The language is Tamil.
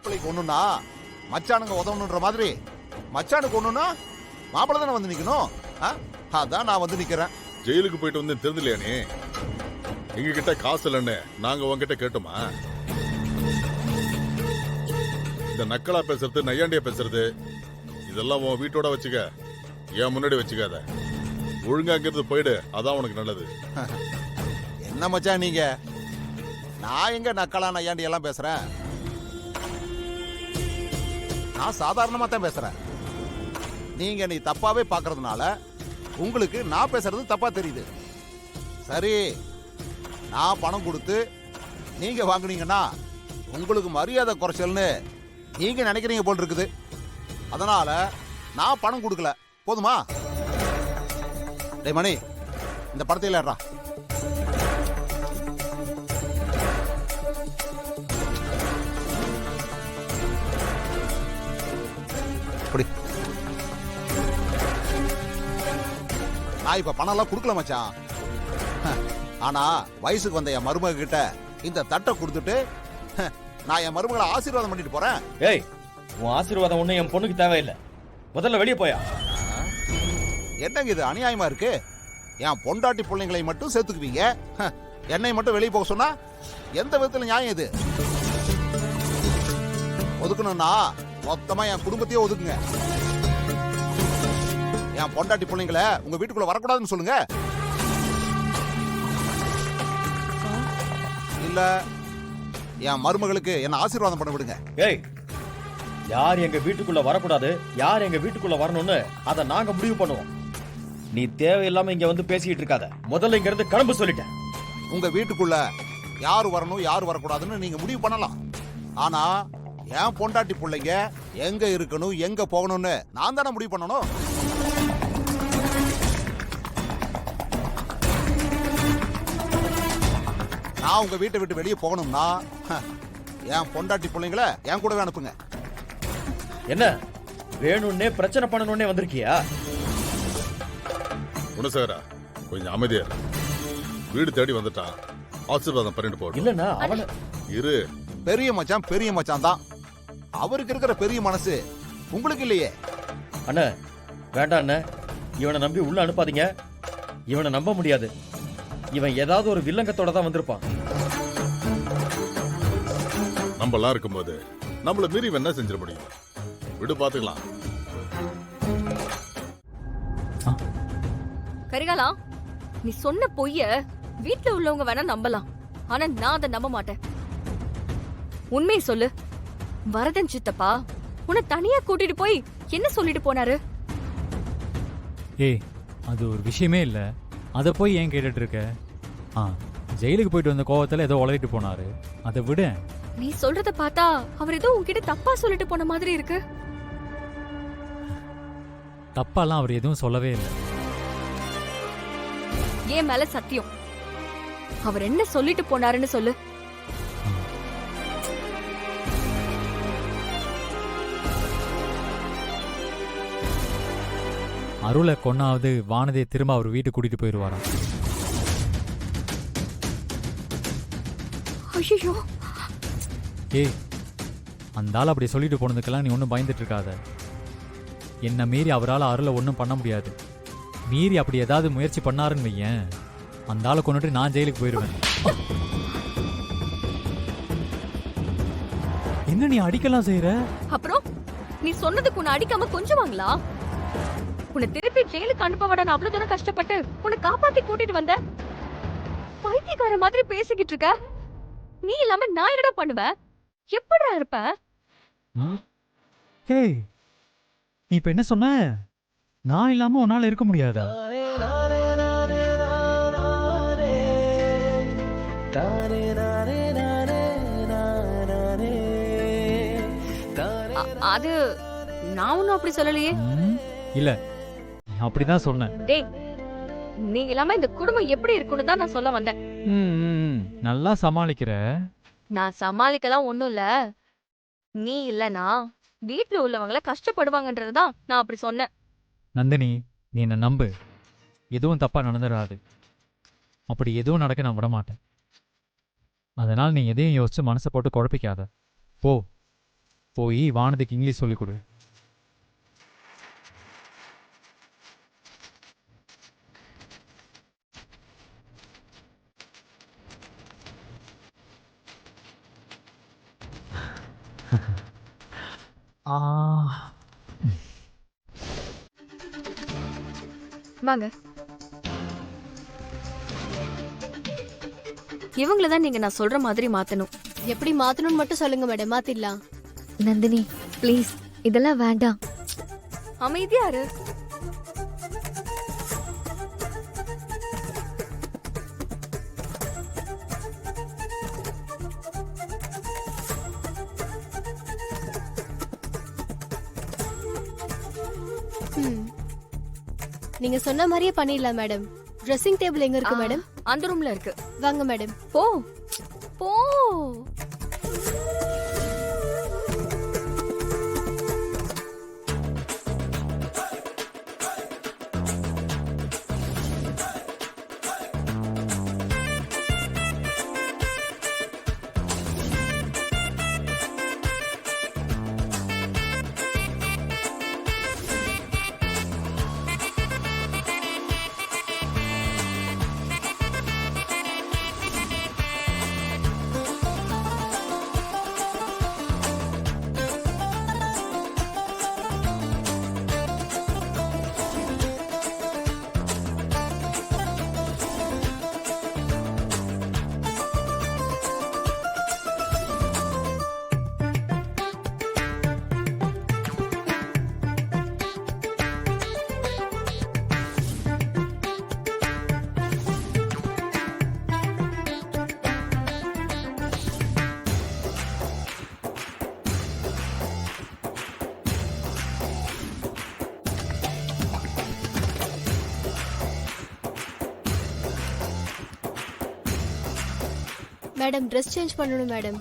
மாப்பிள்ளைக்கு ஒண்ணுன்னா மச்சானுங்க உதவணுன்ற மாதிரி மச்சானுக்கு ஒண்ணுன்னா மாப்பிள்ளை தானே வந்து நிக்கணும். அதான் நான் வந்து நிக்கிறேன். ஜெயிலுக்கு போயிட்டு வந்து தெரிஞ்சலையா நீ? எங்க கிட்ட காசு இல்லைன்னு நாங்க உங்ககிட்ட கேட்டோமா? இந்த நக்கலா பேசுறது நையாண்டியா பேசுறது இதெல்லாம் உன் வீட்டோட வச்சுக்க, ஏன் முன்னாடி வச்சுக்காத. ஒழுங்கா அங்கிருந்து போயிடு, அதான் உனக்கு நல்லது. என்ன மச்சான் நீங்க? நான் எங்க நக்கலா நையாண்டி எல்லாம் பேசுறேன்? நான் சாதாரணமா தான் பேசுறேன். நீங்க நீ தப்பாவே பாக்குறதுனால உங்களுக்கு நான் பேசுறது தப்பா தெரியுது. சரி, நான் பணம் கொடுத்து நீங்க வாங்குனீங்கன்னா உங்களுக்கு மரியாதை குறைச்சல்னு நீங்க நினைக்கிறீங்க போல் இருக்குது. அதனால நான் பணம் கொடுக்கல, போதுமா? டேய் மணி, இந்த படத்தையில ஏறா. நான் இப்ப பணம் எல்லாம் கொடுக்கல மச்சான். ஆனா வயசுக்கு வந்த என் மருமக கிட்ட இந்த தட்டை கொடுத்துட்டு நான் என் மருமகளை ஆசீர்வாதம் பண்ணிட்டு போறேன். ஏய், உன் ஆசீர்வாதம் ஒண்ணு என் பொண்ணுக்கு தேவையில்லை. முதல்ல வெளியே போயா. என்னங்க இது அநியாயமா இருக்கு? என் பொண்டாட்டி பிள்ளைங்களை மட்டும் சேர்த்துக்குவீங்க, என்னை மட்டும் வெளியே போக சொன்னா எந்த விதத்துல நியாயம் இது? ஒதுக்கணும்னா மொத்தமா என் குடும்பத்தையே ஒதுக்குங்க. என் பொண்டாட்டி பிள்ளைங்களை உங்க வீட்டுக்குள்ள வரக்கூடாதுன்னு சொல்லுங்க. இல்ல என் மருமகளுக்கு என்ன ஆசீர்வாதம் பண்ண விடுங்க. ஏய், யார் எங்க வீட்டுக்குள்ள வரக்கூடாது, யார் எங்க வீட்டுக்குள்ள வரணும்னு அதை நாங்க முடிவு பண்ணுவோம். நீ தேவையில்லாம இங்க வந்து பேசிக்கிட்டு இருக்காத. முதல்ல இங்க இருந்து கிளம்பு சொல்லிட்டேன். உங்க வீட்டுக்குள்ள யாரு வரணும் யாரு வரக்கூடாதுன்னு நீங்க முடிவு பண்ணலாம். ஆனா என் பொண்டாட்டி பிள்ளைங்க எங்க இருக்கணும் எங்க போகணும்னு நான் தானே முடிவு பண்ணணும். நான் உங்க வீட்டை விட்டு வெளியே போகணும்னா என் பொண்டாட்டி பிள்ளைங்களை என் கூடவே அனுப்புங்க. என்ன வேணும்னே பிரச்சனை பண்ணணும்னே வந்திருக்கியா? குணசேகரா, கொஞ்சம் அமைதியா இரு. வீடு தேடி வந்துட்டான், ஆசீர்வாதம் பண்ணிட்டு போடு. இல்லன்னா அவன இரு. பெரிய மச்சான் தான். அவருக்கு இருக்கிற பெரிய மனசு உங்களுக்கு இல்லையே. அண்ணா வேண்டாம் அண்ணா, இவனை நம்பி உள்ள அனுப்பாதீங்க. இவனை நம்ப முடியாது. இவன் ஏதாவது ஒரு வில்லங்கத்தோட தான் வந்திருப்பான். நம்மளாம் இருக்கும்போது நம்மள மீறி என்ன செஞ்சிட முடியும்? விடு, பாத்துக்கலாம். கரிகாலா, நீ சொன்ன பொய்ய வீட்டுல உள்ளவங்க வேணா நம்பலாம், ஆனா நான் அதை நம்ப மாட்டேன். உண்மையை சொல்லு. வரதன் சித்தப்பா உன்னை தனியா கூட்டிட்டு போய் என்ன சொல்லிட்டு போனாரு? ஏய், அது ஒரு விஷயமே இல்ல. அதை போய் ஏன் கேட்டுட்டு இருக்க? ஜெயிலுக்கு போயிட்டு வந்த கோவத்துல ஏதோ உளறிட்டு போனாரு, அதை விட. நீ சொல்றத பார்த்தா அவர் ஏதோ உன்கிட்ட தப்பா சொல்லிட்டு போன மாதிரி இருக்கு. தப்பாலாம் அவர் எதுவும் சொல்லவே இல்லை. ஏன் மேல சத்தியம். அவர் என்ன சொல்லிட்டு போனாருன்னு சொல்லு. அருளை கொன்னாவது வானதியை திரும்ப அவர் வீட்டுக்கு கூட்டிட்டு போயிடுவாராம். ஐயோ, ஏய், அந்த ஆள் அப்படி சொல்லிட்டு போனதுக்கெல்லாம் நீ ஒன்றும் பயந்துட்டு இருக்காத. என்ன மீறி அவரால் அருளை ஒன்றும் பண்ண முடியாது. மீறி அப்படி ஏதாவது முயற்சி பண்ணாருன்னு வையேன், அந்த ஆளை கொண்டுட்டு நான் ஜெயிலுக்கு போயிடுவேன். என்ன நீ அடிக்கலாம் செய்யற? அப்புறம் நீ சொன்னதுக்கு உன்னை அடிக்காம கொஞ்சுவாங்களா? உன்னை திருப்பி ஜெயிலுக்கு அனுப்ப நான் அவ்வளவு தூரம் கஷ்டப்பட்டு உன்னை காப்பாத்தி கூட்டிட்டு வந்த. பைத்தியக்கார மாதிரி பேசிக்கிட்டு இருக்க. நீ இல்லாம நான் என்னடா பண்ணுவேன்? எப்படிடா இருப்ப? ஏய், நீ இப்ப என்ன சொன்ன? நான் இல்லாம உன்னால இருக்க முடியாதா? அது நான் ஒன்னும் அப்படி சொல்லலையே. இல்ல, அப்படிதான் சொன்னேன். டேய், நீ இல்லாம இந்த குடும்பம் எப்படி இருக்குன்னு தான் நான் சொல்ல வந்தேன். நல்லா சமாளிக்கிற. நான் சமாளிக்கலாம் ஒண்ணும் இல்ல. நீ இல்லனா வீட்டுல உள்ளவங்கள கஷ்டப்படுவாங்கன்றதுதான் நான் அப்படி சொன்னேன். நந்தினி, நீ என்ன நம்பு. எதுவும் தப்பா நடந்துடாது. அப்படி எதுவும் நடக்க நான் விட மாட்டேன். அதனால் நீ எதையும் யோசிச்சு மனசை போட்டு குழப்பிக்காத. போ, போய் வானதிக்கு இங்கிலீஷ் சொல்லிக் கொடு. வாங்க. இவங்கள தான் நீங்க நான் சொல்ற மாதிரி மாத்தணும். எப்படி மாத்தணும்னு மட்டும் சொல்லுங்க மேடம், மாத்திடலாம். நந்தினி ப்ளீஸ், இதெல்லாம் வேண்டாம். அமைதியா இரு. நீங்க சொன்ன மாதிரியே பண்ணிடலாம் மேடம். ட்ரெஸ்ஸிங் டேபிள் எங்க இருக்கு மேடம்? அந்த ரூம்ல இருக்கு. வாங்க மேடம். போ போ. மேடம் ட்ரெஸ் சேஞ்ச் பண்ணணும் மேடம்.